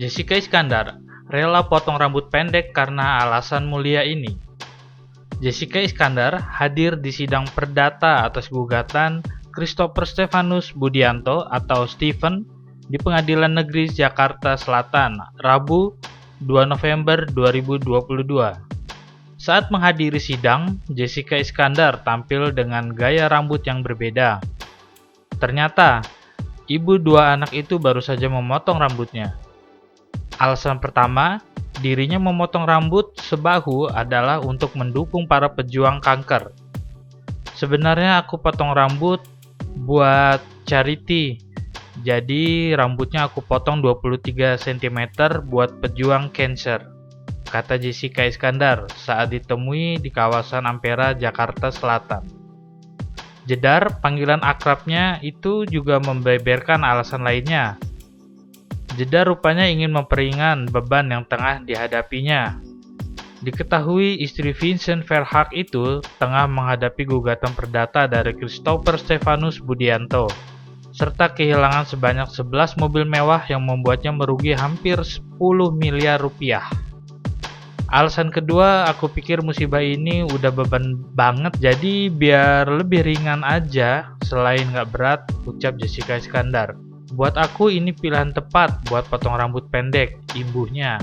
Jessica Iskandar rela potong rambut pendek karena alasan mulia ini. Jessica Iskandar hadir di sidang perdata atas gugatan Christopher Stefanus Budianto atau Stephen di Pengadilan Negeri Jakarta Selatan, Rabu 2 November 2022. Saat menghadiri sidang, Jessica Iskandar tampil dengan gaya rambut yang berbeda. Ternyata, ibu dua anak itu baru saja memotong rambutnya. Alasan pertama, dirinya memotong rambut sebahu adalah untuk mendukung para pejuang kanker. Sebenarnya aku potong rambut buat charity. Jadi rambutnya aku potong 23 cm buat pejuang cancer, kata Jessica Iskandar saat ditemui di kawasan Ampera, Jakarta Selatan. Jedar, panggilan akrabnya itu juga membeberkan alasan lainnya. Jedar rupanya ingin memperingan beban yang tengah dihadapinya. Diketahui istri Vincent Verhaeghe itu tengah menghadapi gugatan perdata dari Christopher Stefanus Budianto, serta kehilangan sebanyak 11 mobil mewah yang membuatnya merugi hampir 10 miliar rupiah. Alasan kedua, aku pikir musibah ini udah beban banget, jadi biar lebih ringan aja selain gak berat, ucap Jessica Iskandar. Buat aku ini pilihan tepat buat potong rambut pendek, ibunya.